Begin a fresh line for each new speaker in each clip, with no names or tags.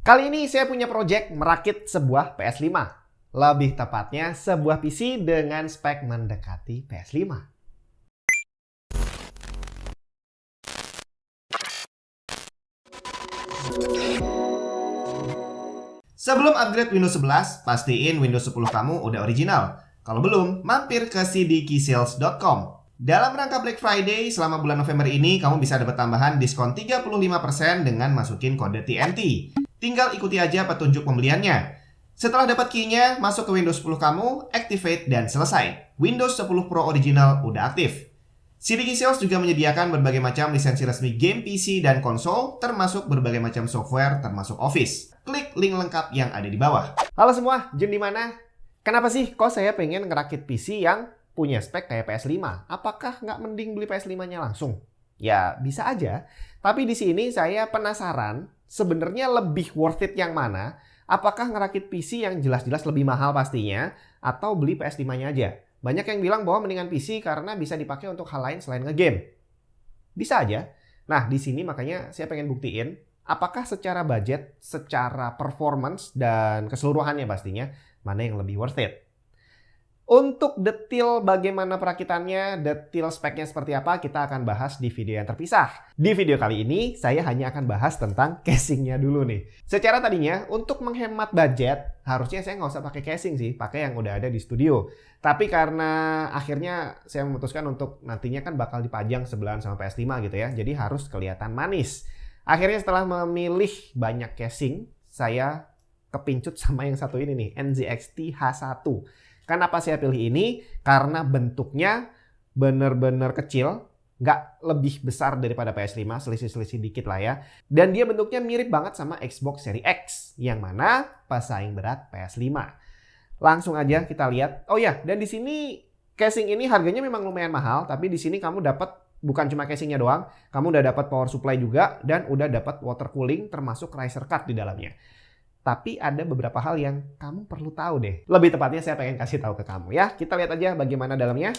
Kali ini saya punya project merakit sebuah PS5. Lebih tepatnya sebuah PC dengan spek mendekati PS5. Sebelum upgrade Windows 11, pastiin Windows 10 kamu udah original. Kalau belum, mampir ke cdkeysales.com. Dalam rangka Black Friday selama bulan November ini, kamu bisa dapat tambahan diskon 35% dengan masukin kode TNT. Tinggal ikuti aja petunjuk pembeliannya. Setelah dapat key-nya, masuk ke Windows 10 kamu, activate dan selesai. Windows 10 Pro Original udah aktif. CDK Sales juga menyediakan berbagai macam lisensi resmi game PC dan konsol, termasuk berbagai macam software, termasuk Office. Klik link lengkap yang ada di bawah. Halo semua, Jun di mana? Kenapa sih kok saya pengen ngerakit PC yang punya spek kayak PS5? Apakah nggak mending beli PS5-nya langsung? Ya, bisa aja. Tapi di sini saya penasaran, sebenarnya lebih worth it yang mana? Apakah ngerakit PC yang jelas-jelas lebih mahal pastinya, atau beli PS5-nya aja? Banyak yang bilang bahwa mendingan PC karena bisa dipakai untuk hal lain selain ngegame. Bisa aja. Nah, di sini makanya saya pengen buktiin apakah secara budget, secara performance, dan keseluruhannya pastinya mana yang lebih worth it. Untuk detail bagaimana perakitannya, detail speknya seperti apa, kita akan bahas di video yang terpisah. Di video kali ini, saya hanya akan bahas tentang casingnya dulu nih. Secara tadinya, untuk menghemat budget, harusnya saya nggak usah pakai casing sih, pakai yang udah ada di studio. Tapi karena akhirnya saya memutuskan untuk nantinya kan bakal dipajang sebelahan sama PS5 gitu ya, jadi harus kelihatan manis. Akhirnya setelah memilih banyak casing, saya kepincut sama yang satu ini nih, NZXT H1. Kenapa saya pilih ini? Karena bentuknya benar-benar kecil, nggak lebih besar daripada PS5, selisih-selisih dikit lah ya. Dan dia bentuknya mirip banget sama Xbox Series X, yang mana pesaing berat PS5. Langsung aja kita lihat. Oh ya, dan di sini casing ini harganya memang lumayan mahal, tapi di sini kamu dapat bukan cuma casingnya doang, kamu udah dapat power supply juga dan udah dapat water cooling termasuk riser card di dalamnya. Tapi ada beberapa hal yang kamu perlu tahu deh. Lebih tepatnya saya pengen kasih tahu ke kamu ya. Kita lihat aja bagaimana dalamnya.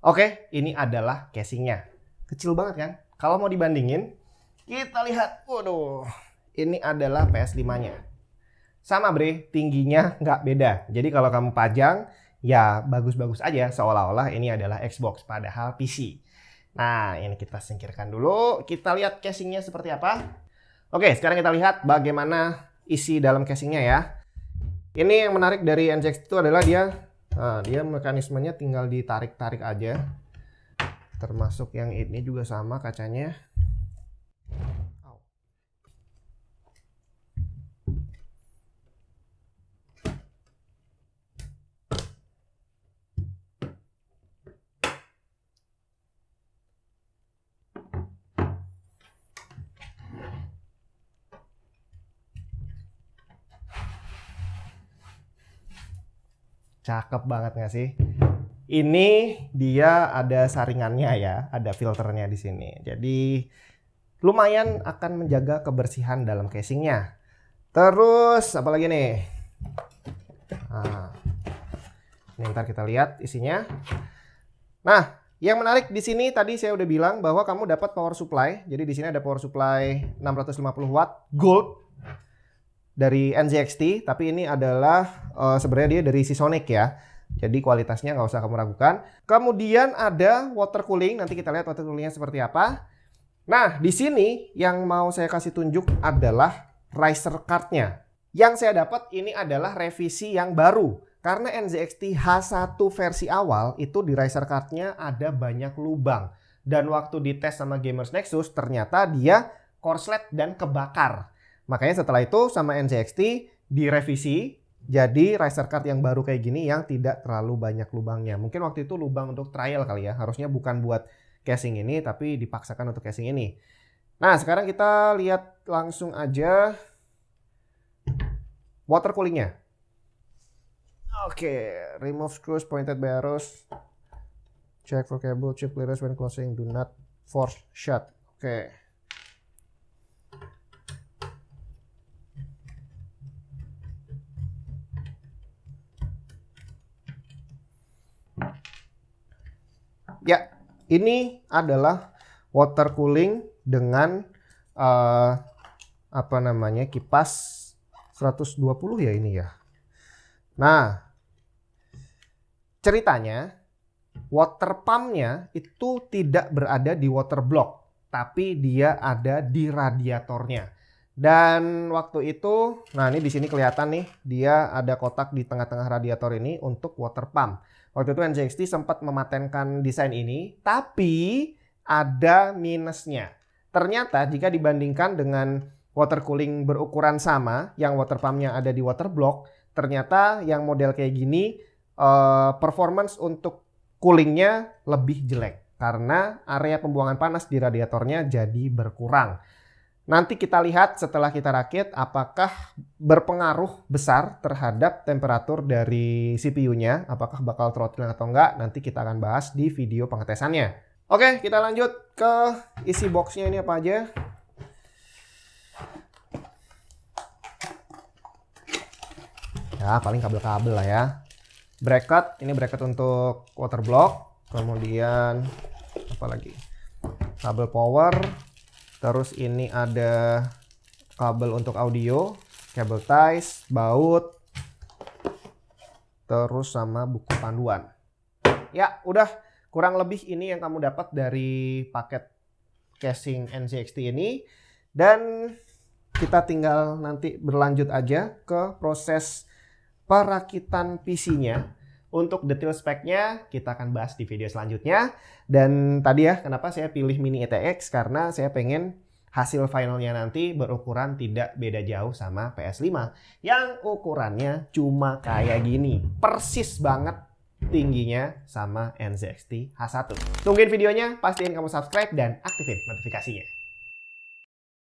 Oke, ini adalah casingnya. Kecil banget kan? Kalau mau dibandingin, kita lihat. Waduh, ini adalah PS5-nya. Sama bre, tingginya nggak beda. Jadi kalau kamu pajang, ya bagus-bagus aja seolah-olah ini adalah Xbox, padahal PC. Nah, ini kita singkirkan dulu. Kita lihat casingnya seperti apa. Oke, sekarang kita lihat bagaimana isi dalam casingnya ya. Ini yang menarik dari NZXT itu adalah dia mekanismenya tinggal ditarik-tarik aja. Termasuk yang ini juga sama kacanya. Cakep banget nggak sih? Ini dia ada saringannya ya, ada filternya di sini. Jadi lumayan akan menjaga kebersihan dalam casingnya. Terus apalagi nih? Nah, ini ntar kita lihat isinya. Nah, yang menarik di sini tadi saya udah bilang bahwa kamu dapat power supply. Jadi di sini ada power supply 650 watt gold dari NZXT, tapi ini adalah sebenarnya dia dari Seasonic ya. Jadi kualitasnya nggak usah kamu ragukan. Kemudian ada water cooling, nanti kita lihat water coolingnya seperti apa. Nah, di sini yang mau saya kasih tunjuk adalah riser card-nya. Yang saya dapat ini adalah revisi yang baru. Karena NZXT H1 versi awal itu di riser card-nya ada banyak lubang. Dan waktu dites sama Gamers Nexus ternyata dia korslet dan kebakar. Makanya setelah itu sama NZXT direvisi jadi riser card yang baru kayak gini yang tidak terlalu banyak lubangnya. Mungkin waktu itu lubang untuk trial kali ya. Harusnya bukan buat casing ini tapi dipaksakan untuk casing ini. Nah, sekarang kita lihat langsung aja water coolingnya. Oke, remove screws pointed by arrows. Check for cable chip clearance when closing. Do not force shut. Oke.
Ini adalah water cooling dengan kipas 120 ya ini ya. Nah, ceritanya water pumpnya itu tidak berada di water block, tapi dia ada di radiatornya. Dan waktu itu, nah ini di sini kelihatan nih, dia ada kotak di tengah-tengah radiator ini untuk water pump. Waktu itu NZXT sempat mematenkan desain ini, tapi ada minusnya. Ternyata jika dibandingkan dengan water cooling berukuran sama, yang water pumpnya ada di water block, ternyata yang model kayak gini performance untuk coolingnya lebih jelek karena area pembuangan panas di radiatornya jadi berkurang. Nanti kita lihat setelah kita rakit apakah berpengaruh besar terhadap temperatur dari CPU-nya, apakah bakal throttling atau enggak, nanti kita akan bahas di video pengetesannya. Oke, kita lanjut ke isi boxnya ini apa aja. Ya, paling kabel-kabel lah ya. Bracket, ini bracket untuk water block. Kemudian apa lagi? Kabel power. Terus ini ada kabel untuk audio, kabel ties, baut. Terus sama buku panduan. Ya, udah kurang lebih ini yang kamu dapat dari paket casing NZXT ini. Dan kita tinggal nanti berlanjut aja ke proses perakitan PC-nya. Untuk detail speknya kita akan bahas di video selanjutnya. Dan tadi ya kenapa saya pilih Mini ETX, karena saya pengen hasil finalnya nanti berukuran tidak beda jauh sama PS5 yang ukurannya cuma kayak gini, persis banget tingginya sama NZXT H1. Tungguin videonya, pastiin kamu subscribe dan aktifin notifikasinya.